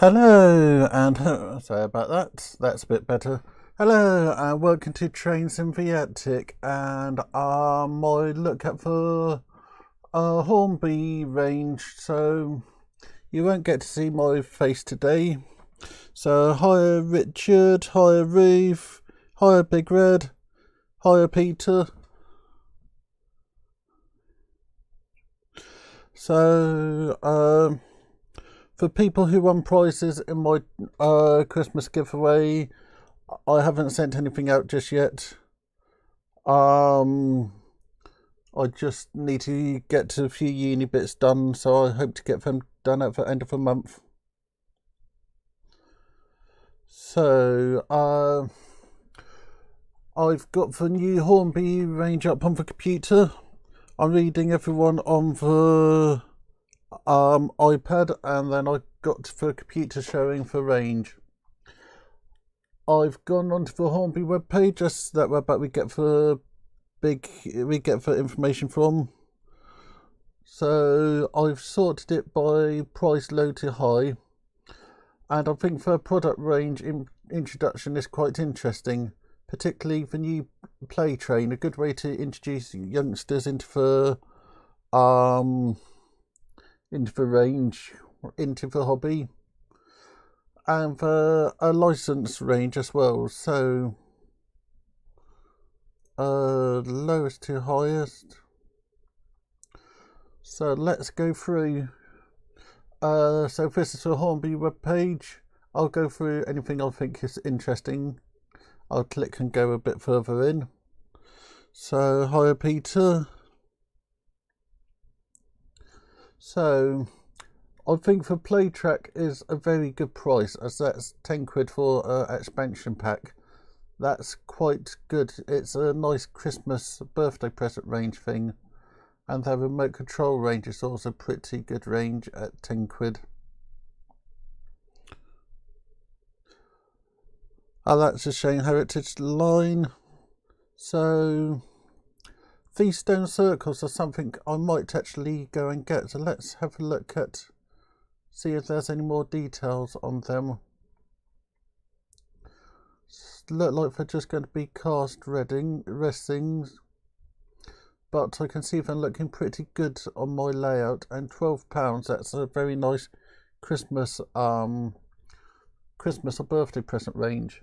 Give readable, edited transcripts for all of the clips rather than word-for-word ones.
Hello, and sorry about that. That's a bit better. Hello, and welcome to Trains in the Attic. And I look up for Hornby range, so you won't get to see my face today. So hiya Richard, hiya Ruth, hiya Big Red, hiya Peter. So for people who won prizes in my Christmas giveaway, I haven't sent anything out just yet. I just need to get to a few uni bits done, so I hope to get them done at the end of the month. So, I've got the new Hornby range up on the computer. I'm reading everyone on the iPad, and then I got the computer showing the range. I've gone onto the Hornby webpage, just that website we get the information from. So I've sorted it by price low to high, and I think the product range introduction is quite interesting, particularly the new play train, a good way to introduce youngsters into the range, into the hobby, and a license range as well. So lowest to highest. So let's go through. So this is the Hornby webpage. I'll go through anything I think is interesting. I'll click and go a bit further in. So hiya Peter. So I think the play track is a very good price, as that's 10 quid for an expansion pack. That's quite good. It's a nice Christmas birthday present range thing. And the remote control range is also pretty good range at 10 quid. That's a Shane Heritage line. So these stone circles are something I might actually go and get. So let's have a look at, see if there's any more details on them. Look like they're just going to be cast restings, but I can see them looking pretty good on my layout. And £12, that's a very nice Christmas or birthday present range.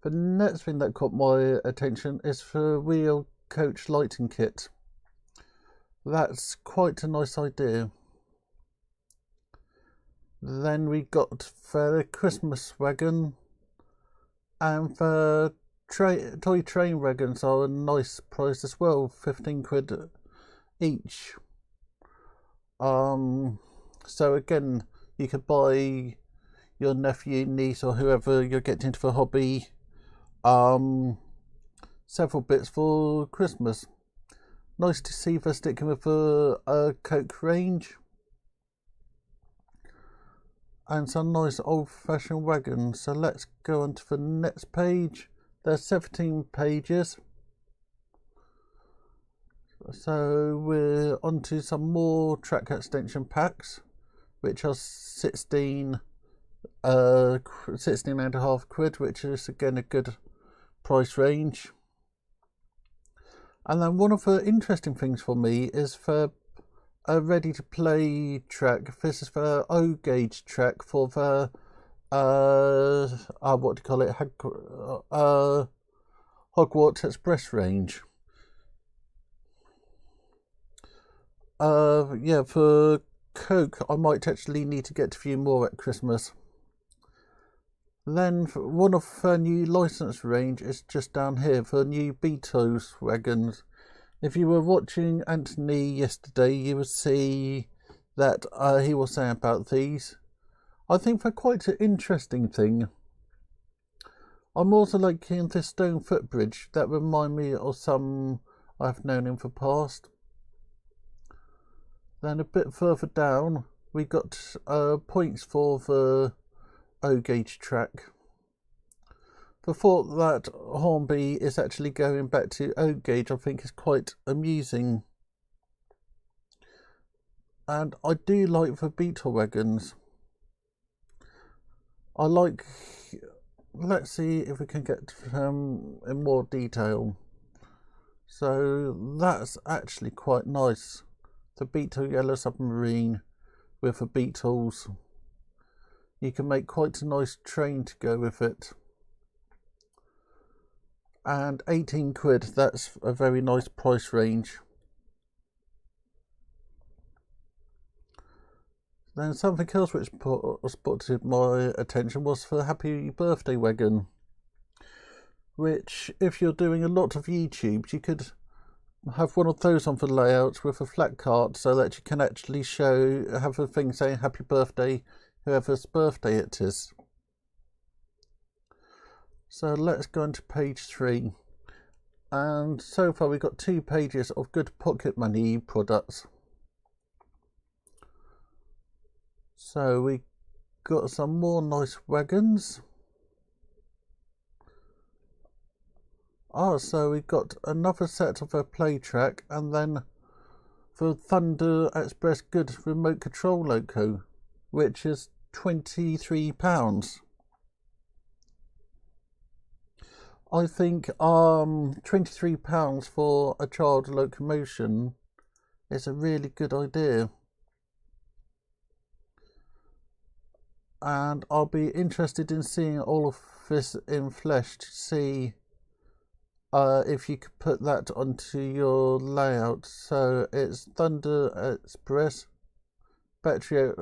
The next thing that caught my attention is the wheel coach lighting kit. That's quite a nice idea. Then we got the Christmas wagon, and the toy train wagons are a nice price as well, 15 quid each. So again, you could buy your nephew, niece, or whoever you're getting into the hobby several bits for Christmas. Nice to see they're sticking with the Coke range, and some nice old-fashioned wagons. So let's go on to the next page. There's 17 pages. So we're on to some more track extension packs, which are 16 and a half quid, which is again a good price range. And then one of the interesting things for me is for a ready to play track. This is the O gauge track for the what do you call it, Hogwarts Express range. Yeah, for Coke I might actually need to get a few more at Christmas. Then one of the new license range is just down here for new Beatles wagons. If you were watching Anthony yesterday, you would see that he was saying about these. I think they're quite an interesting thing. I'm also liking this stone footbridge that remind me of some I've known in the past. Then a bit further down, we got points for the O gauge track. The thought that Hornby is actually going back to O gauge I think is quite amusing. And I do like the Beetle wagons. I like, let's see if we can get in more detail. So that's actually quite nice. The Beetle Yellow Submarine with the Beetles. You can make quite a nice train to go with it. And 18 quid, that's a very nice price range. Then something else which spotted my attention was for Happy Birthday Wagon, which if you're doing a lot of YouTubes, you could have one of those on for layouts with a flat cart so that you can actually have a thing saying happy birthday whoever's birthday it is. So let's go into page 3, and so far we've got 2 pages of good pocket money products. So we got some more nice wagons. So we got another set of a play track, and then the Thunder Express Good remote control Loco, which is £23. I think £23 for a child locomotion is a really good idea. And I'll be interested in seeing all of this in flesh to see if you could put that onto your layout. So it's Thunder Express, battery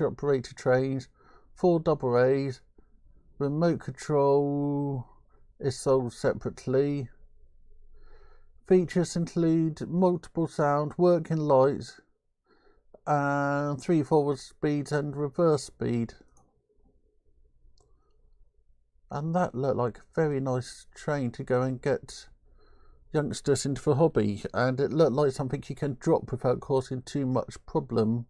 operated trains, 4 double A's, remote control is sold separately. Features include multiple sound, working lights, and 3 forward speeds and reverse speed. And that looked like a very nice train to go and get youngsters into the hobby, and it looked like something you can drop without causing too much problem.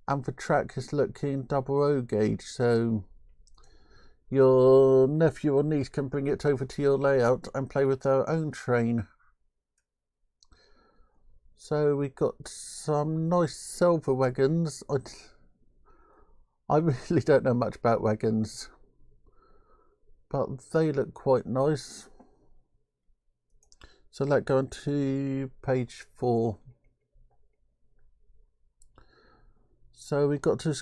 And the track is looking 00 gauge, so your nephew or niece can bring it over to your layout and play with their own train. So we got some nice silver wagons. I really don't know much about wagons, but they look quite nice. So let's go on to page 4. So we got to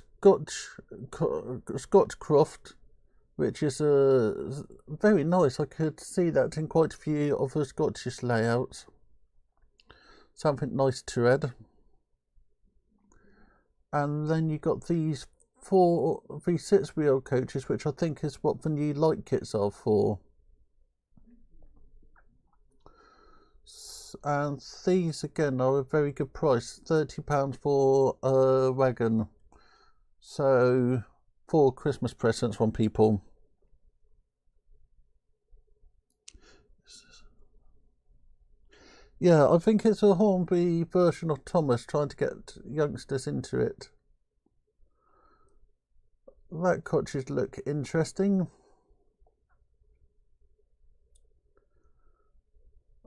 Scotchcroft, which is very nice. I could see that in quite a few of the Scottish layouts. Something nice to read. And then you got these 4 V6 wheel coaches, which I think is what the new light kits are for. And these again are a very good price, £30 for a wagon. So 4 Christmas presents from people. Yeah, I think it's a Hornby version of Thomas trying to get youngsters into it. That coaches look interesting.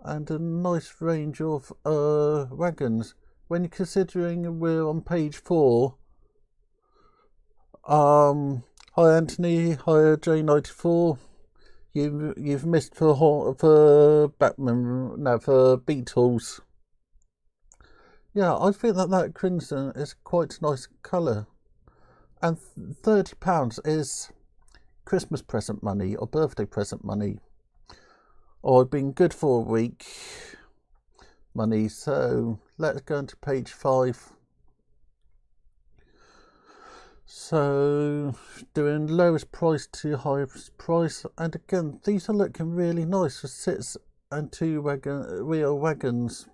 And a nice range of wagons. When you're considering we're on page 4, hi Anthony, hi J94. You've missed for Batman, no, for Beetles. Yeah, I think that crimson is quite a nice colour, and £30 is Christmas present money or birthday present money, or been good for a week money. So let's go into page 5. So doing lowest price to highest price, and again these are looking really nice for 6 and 2 wheel wagons.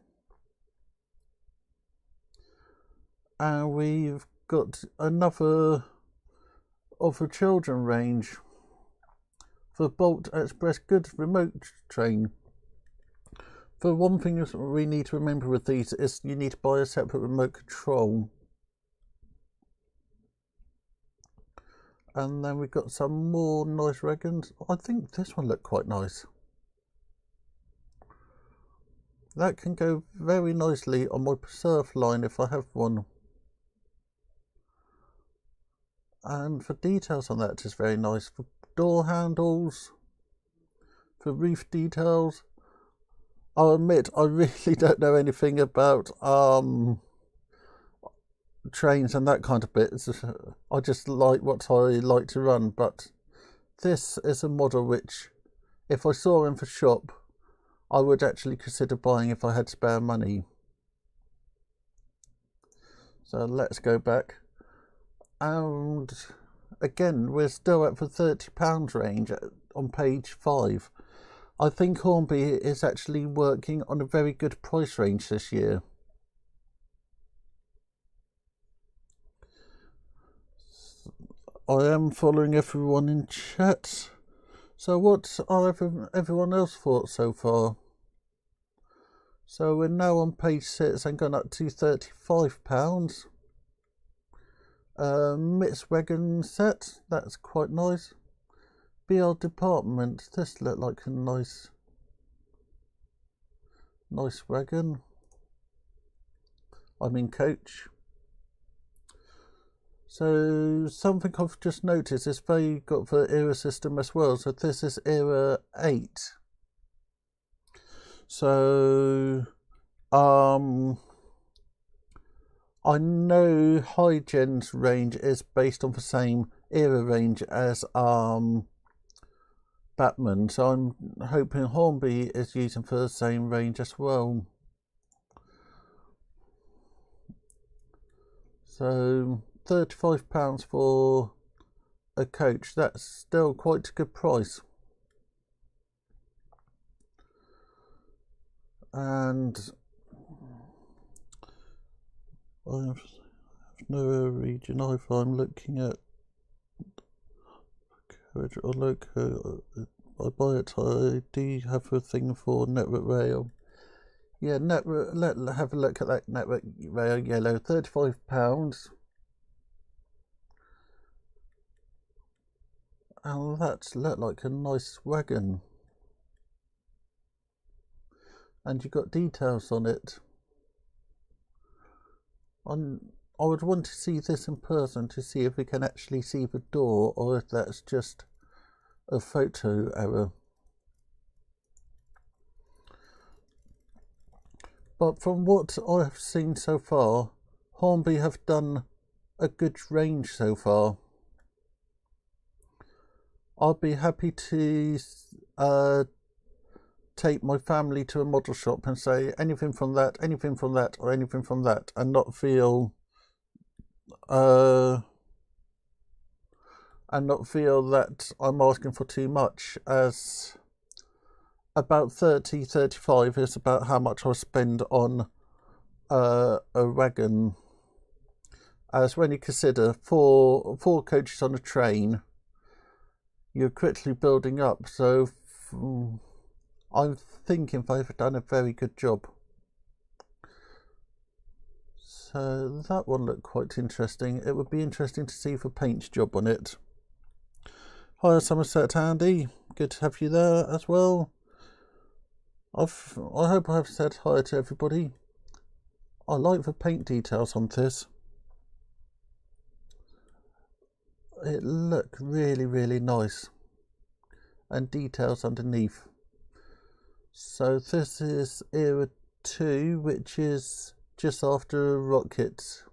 And we've got another of the children range for Bolt Express Good remote train. The one thing we need to remember with these is you need to buy a separate remote control. And then we've got some more nice wagons. I think this one looked quite nice. That can go very nicely on my Preserve line if I have one. And for details on that, it's very nice. For door handles, for roof details, I'll admit I really don't know anything about trains and that kind of bit. I just like what I like to run, but this is a model which, if I saw in for shop, I would actually consider buying if I had spare money. So let's go back. And again, we're still at the £30 range on page 5. I think Hornby is actually working on a very good price range this year. I am following everyone in chat. So what are everyone else thoughts so far? So we're now on page 6 and gone up to £35. Mitt's Wagon set, that's quite nice. BL Department, this looked like a nice wagon. I mean coach. So something I've just noticed is they got the era system as well. So this is era 8. So I know Hygen's range is based on the same era range as Batman, so I'm hoping Hornby is using for the same range as well. So £35 for a coach, that's still quite a good price. And I have no region if I'm looking at carriage or Loco. I buy it, I do have a thing for network rail. Yeah, network, let's have a look at that network rail yellow, £35. And that's look like a nice wagon. And you've got details on it. I would want to see this in person to see if we can actually see the door or if that's just a photo error. But from what I have seen so far, Hornby have done a good range so far. I'll be happy to take my family to a model shop and say anything from that, or anything from that, and not feel that I'm asking for too much, as about 30-35 is about how much I spend on a wagon. As when you consider four coaches on a train, you're quickly building up, so I'm thinking they've done a very good job. So that one looked quite interesting. It would be interesting to see the paint job on it. Hi Somerset Andy, good to have you there as well. I hope I have said hi to everybody. I like the paint details on this. It looked really, really nice. And details underneath. So this is era 2, which is just after Rocket.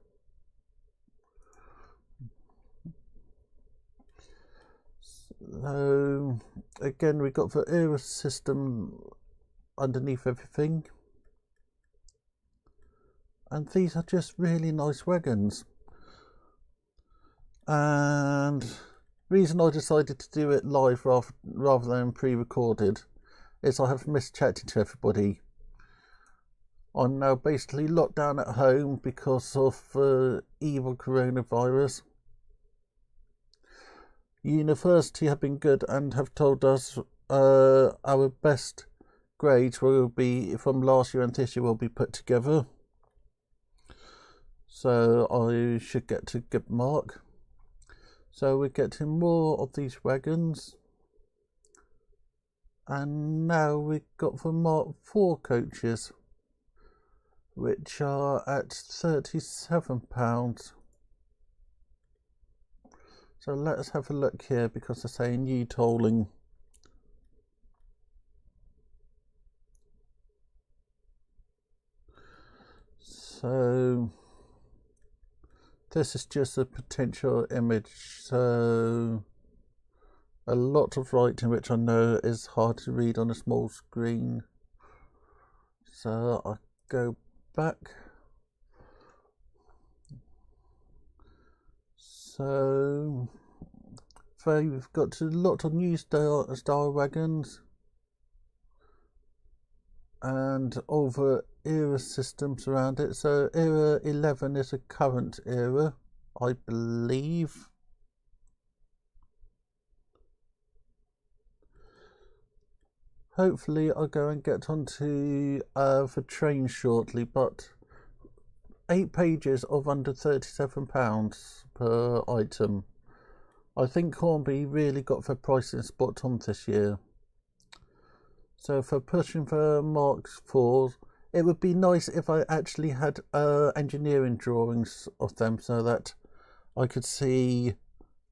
So again, we got the era system underneath everything. And these are just really nice wagons. And the reason I decided to do it live rather than pre-recorded is I have missed chatting to everybody. I'm now basically locked down at home because of evil coronavirus. University have been good and have told us our best grades will be from last year and this year will be put together. So I should get to good mark. So we're getting more of these wagons. And now we've got the Mark IV coaches, which are at £37. So let's have a look here, because they're saying new tolling. So this is just a potential image. So a lot of writing, which I know is hard to read on a small screen. So I go back. So we've got a lot of new style wagons and over era systems around it. So era 11 is a current era, I believe. Hopefully I'll go and get onto the train shortly, but 8 pages of under £37 per item. I think Hornby really got their pricing spot on this year. So for pushing the Marks 4s, it would be nice if I actually had engineering drawings of them, so that I could see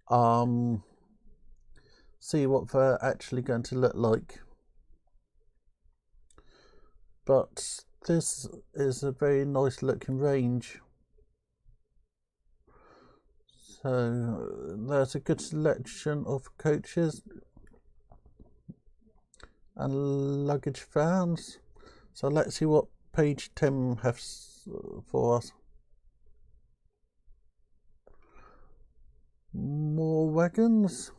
what they're actually going to look like. But this is a very nice looking range. So there's a good selection of coaches and luggage vans. So let's see what page 10 has for us. More wagons.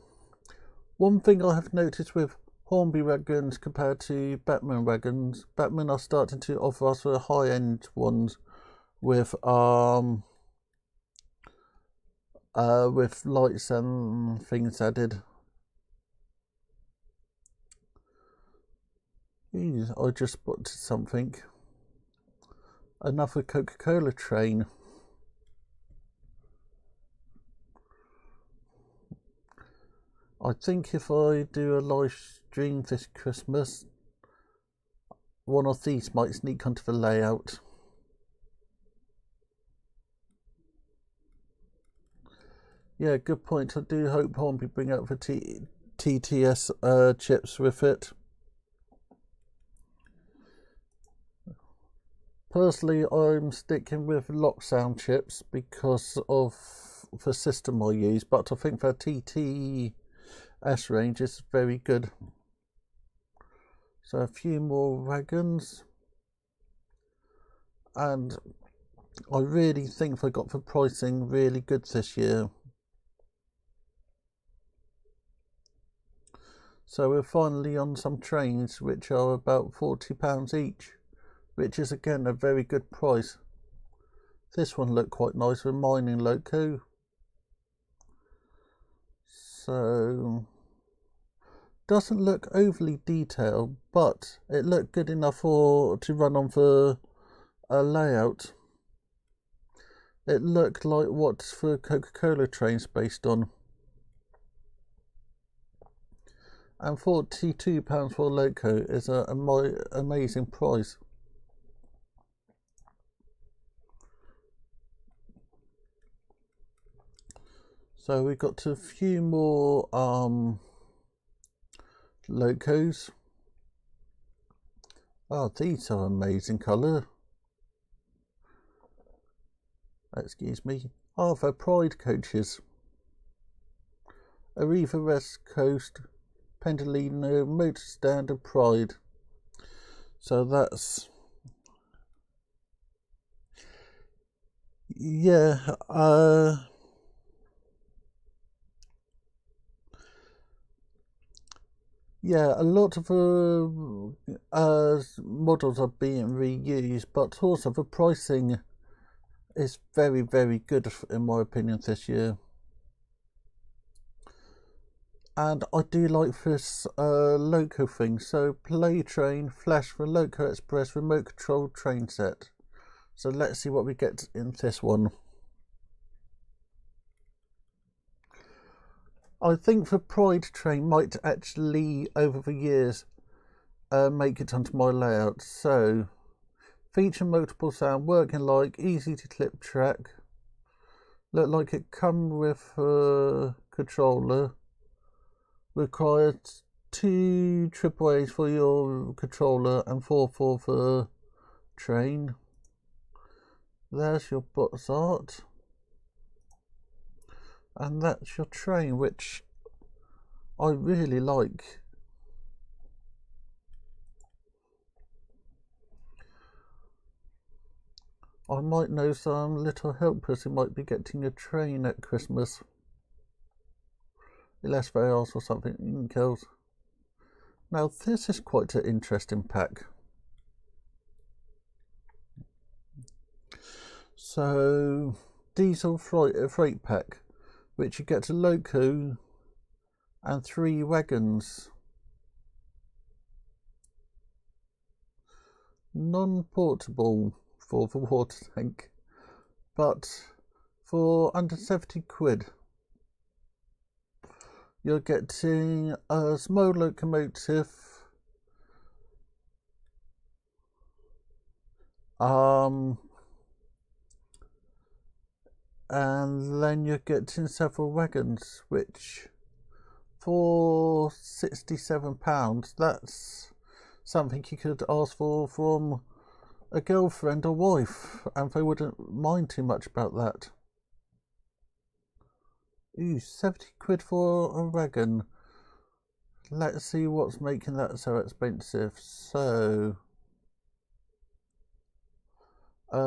One thing I have noticed with Hornby wagons compared to Batman wagons, Batman are starting to offer us the high-end ones with lights and things added. I just spotted something. Another Coca-Cola train. I think if I do a live stream this Christmas, one of these might sneak onto the layout. Yeah, good point. I do hope Hornby bring out the TTS chips with it. Personally, I'm sticking with lock sound chips because of the system I use, but I think the TTS range is very good. So a few more wagons, and I really think they got the pricing really good this year. So we're finally on some trains which are about £40 each, which is again a very good price. This one looked quite nice with mining Loco. So doesn't look overly detailed, but it looked good enough to run on the layout. It looked like what the Coca-Cola train's based on. And £42 for Loco is an amazing price. So we got a few more Locos. Oh, these are amazing colour. Excuse me. Oh, they're Pride coaches. Arriva West Coast Pendolino Motor Standard Pride. So that's, yeah, yeah, a lot of models are being reused, but also the pricing is very, very good in my opinion this year. And I do like this Loco thing. So play train, flash for Loco Express remote control train set. So let's see what we get in this one. I think the Pride train might actually, over the years, make it onto my layout. So feature multiple sound, working like, easy to clip track. Look like it come with controller. Required 2 AAAs for your controller and 4 for the train. There's your box art. And that's your train, which I really like. I might know some little helpers who might be getting a train at Christmas. Unless they ask for something else. Now this is quite an interesting pack. So, diesel freight pack, which you get a Loco and 3 wagons. Non-portable for the water tank, but for under 70 quid. You're getting a small locomotive, and then you're getting several wagons, which for £67, that's something you could ask for from a girlfriend or wife, and they wouldn't mind too much about that. Ooh, 70 quid for a wagon. Let's see what's making that so expensive. So, let's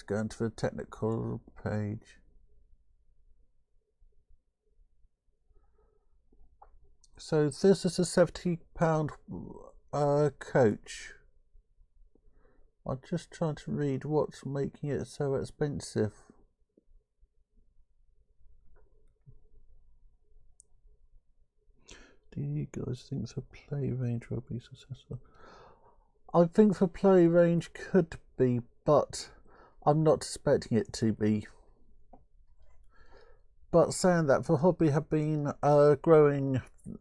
go into the technical page. So this is a £70 coach. I'm just trying to read what's making it so expensive. Do you guys think the play range will be successful? I think the play range could be, but I'm not expecting it to be. But saying that, the hobby have been growing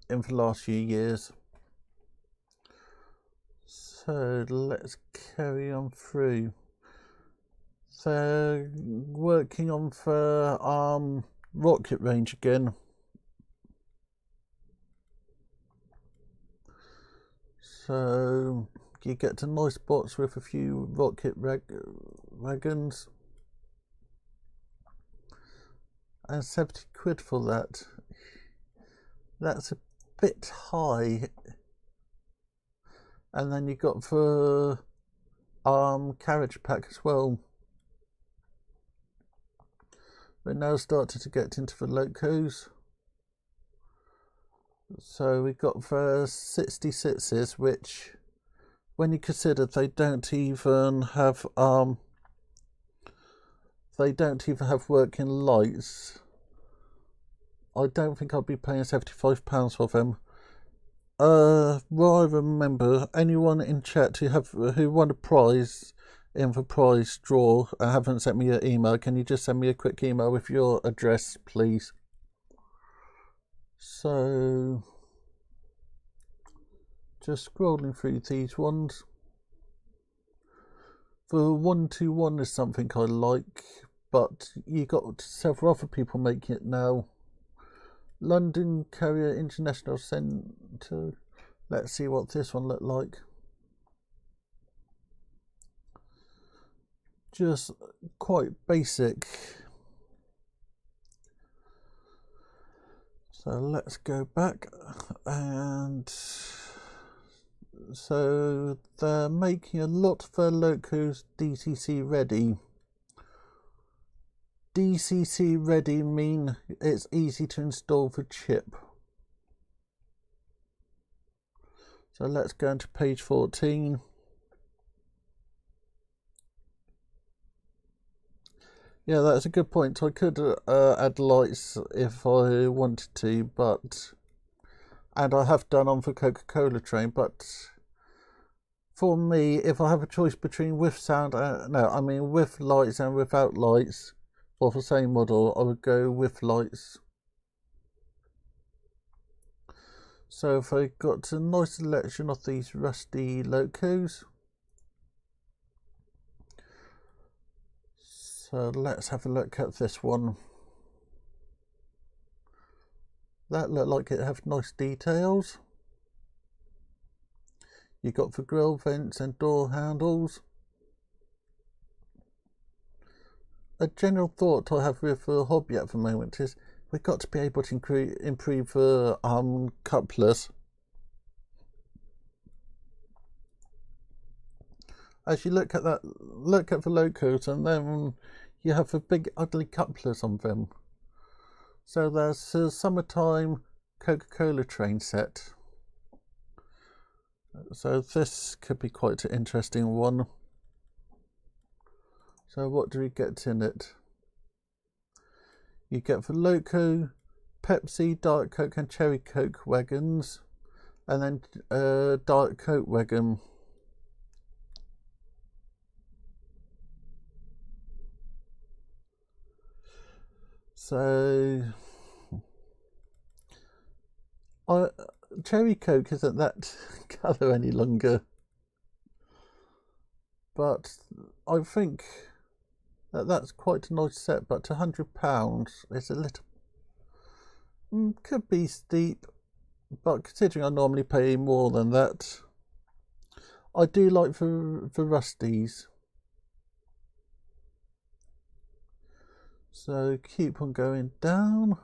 in the last few years. So let's carry on through. They're working on the rocket range again. So you get a nice box with a few rocket wagons. And 70 quid for that. That's a bit high. And then you got the carriage pack as well. We're now starting to get into the Locos. So we got the 66s, which, when you consider they don't even have working lights, I don't think I'll be paying £75 for them. Well, I remember anyone in chat who won a prize in the prize draw and haven't sent me an email, can you just send me a quick email with your address, please? So, just scrolling through these ones. The 121 is something I like, but you got several other people making it now. London Carrier International Centre. Let's see what this one looked like. Just quite basic. So let's go back, and so they're making a lot of their Locos DCC ready. DCC ready mean it's easy to install the chip. So let's go into page 14. Yeah, that's a good point. I could add lights if I wanted to, and I have done on the Coca-Cola train, but for me, if I have a choice between with lights and without lights for the same model, I would go with lights. So if I got a nice selection of these rusty Locos. So let's have a look at this one. That looked like it have nice details. You got the grill vents and door handles. A general thought I have with the hobby at the moment is we've got to be able to improve the couplers. As you look at the Locos, and then you have the big ugly couplers on them. So there's a summertime Coca-Cola train set. So this could be quite an interesting one. So what do we get in it? You get the Loco, Pepsi, Diet Coke and Cherry Coke wagons, and then Diet Coke wagon. So Cherry Coke isn't that colour any longer, but I think that's quite a nice set, but £100 is a little, could be steep, but considering I normally pay more than that, I do like the Rusties. So keep on going down.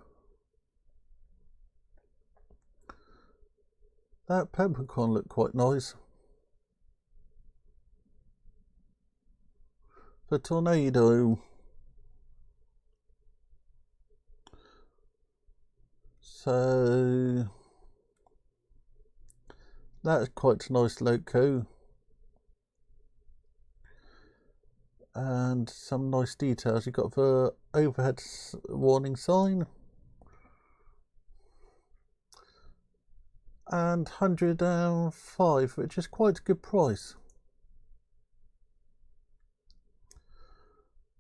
That peppercorn looked quite nice. The tornado. So that's quite a nice Loco. And some nice details. You've got the overhead warning sign. And 105, which is quite a good price.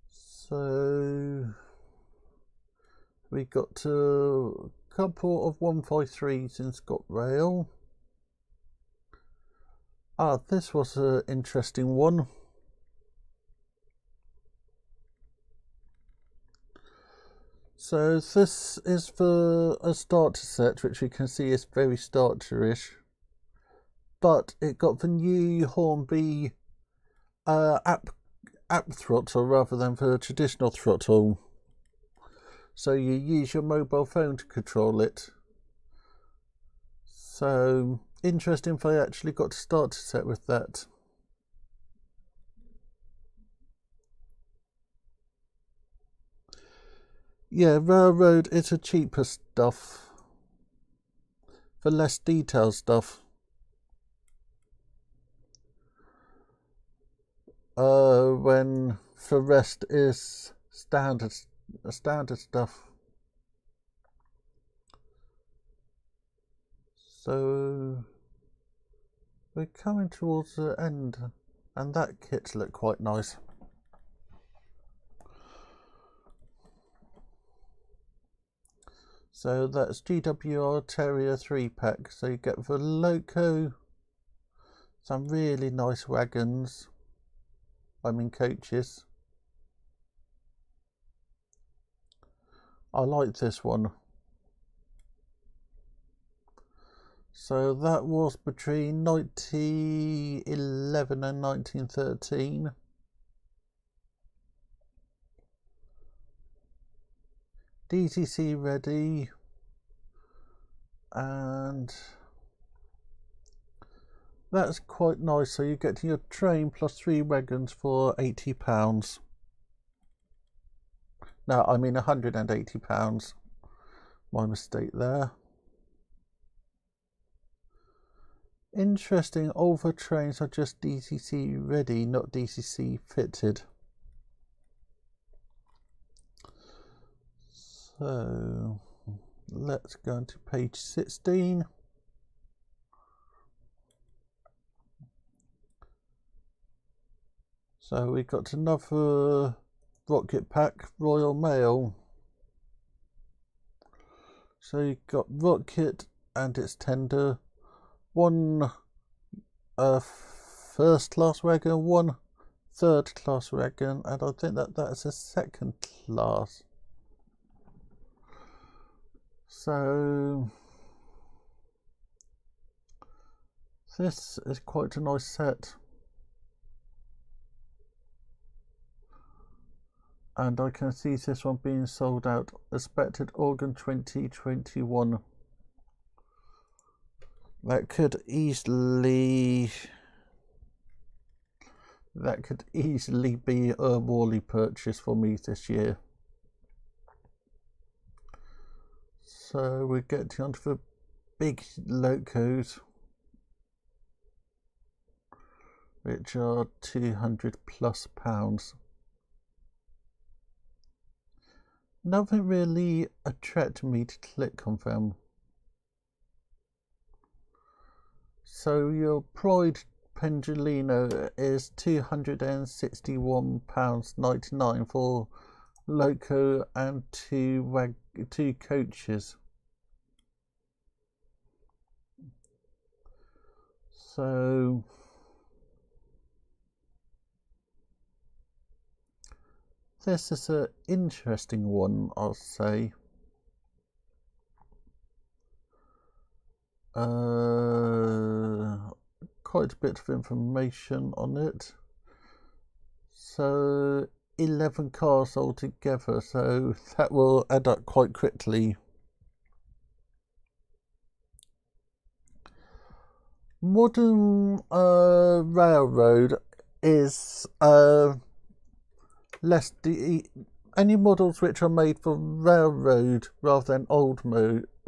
So we got a couple of 153s in ScotRail. This was an interesting one. So this is for a starter set, which you can see is very starter-ish. But it got the new Hornby app throttle rather than the traditional throttle. So you use your mobile phone to control it. So interesting if I actually got a starter set with that. Yeah, railroad is a cheaper stuff. For less detailed stuff. When the rest is standard stuff. So we're coming towards the end, and that kit looked quite nice. So that's GWR Terrier 3-pack. So you get the Loco, some really nice wagons, coaches. I like this one. So that was between 1911 and 1913. DTC ready, and that's quite nice. So you get your train plus 3 wagons for £80. No, I mean £180. My mistake there. Interesting, all the trains are just DTC ready, not DTC fitted. So let's go into page 16. So we got another rocket pack, Royal Mail. So you got rocket and its tender, one first class wagon, one third class wagon, and I think that's a second class. So this is quite a nice set, and I can see this one being sold out, expected August 2021. That could easily be a Wally purchase for me this year. So we're getting onto the big Locos, which are £200+. Nothing really attracted me to click on them. So your Pride Pendolino is £261.99 for Loco and two coaches. So this is an interesting one, I'll say. Quite a bit of information on it. So 11 cars altogether, so that will add up quite quickly. Modern railroad is less any models which are made for railroad rather than old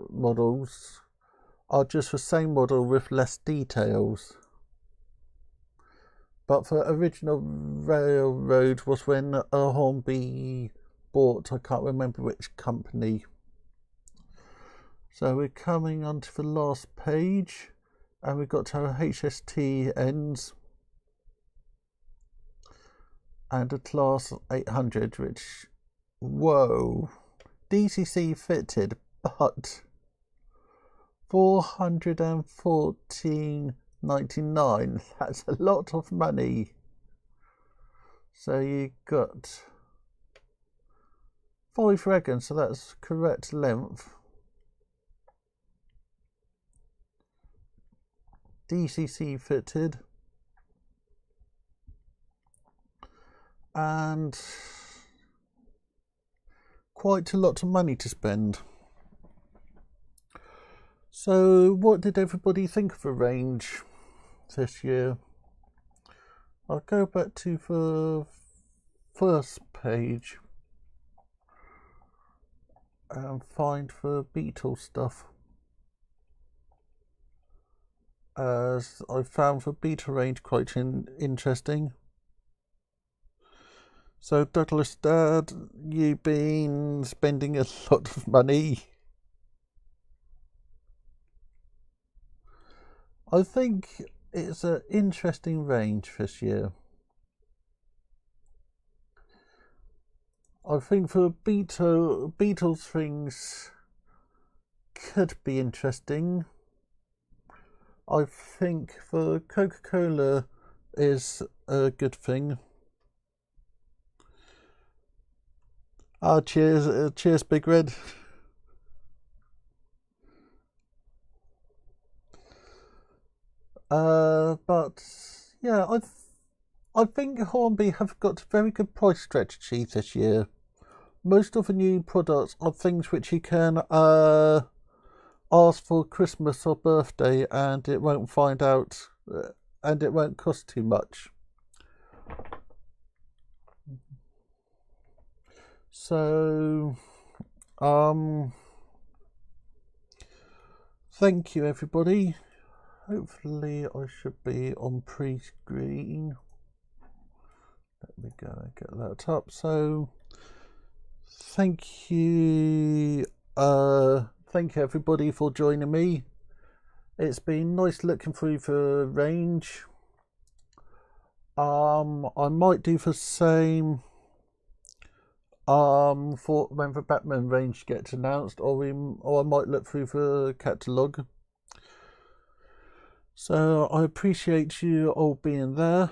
models are just the same model with less details. But for original railroad was when Hornby bought, I can't remember which company. So we're coming onto the last page, and we've got our HST ends and a class 800, which, whoa, DCC fitted, but £414.99. That's a lot of money. So you got 5 wagons, so that's correct length. DCC fitted. And quite a lot of money to spend. So what did everybody think of the range this year? I'll go back to the first page and find the Beetle stuff, as I found the Beetle range quite interesting. So Douglas, Dad, you've been spending a lot of money. I think it's an interesting range this year. I think the Beatles things could be interesting. I think the Coca-Cola is a good thing. Cheers, Big Red. But yeah, I think Hornby have got a very good price strategy this year. Most of the new products are things which you can ask for Christmas or birthday, and it won't and it won't cost too much. So, thank you, everybody. Hopefully I should be on pre-screen. Let me go and get that up. So, thank you everybody for joining me. It's been nice looking through the range. I might do the same for when the Batman range gets announced, or I might look through the catalogue. So I appreciate you all being there.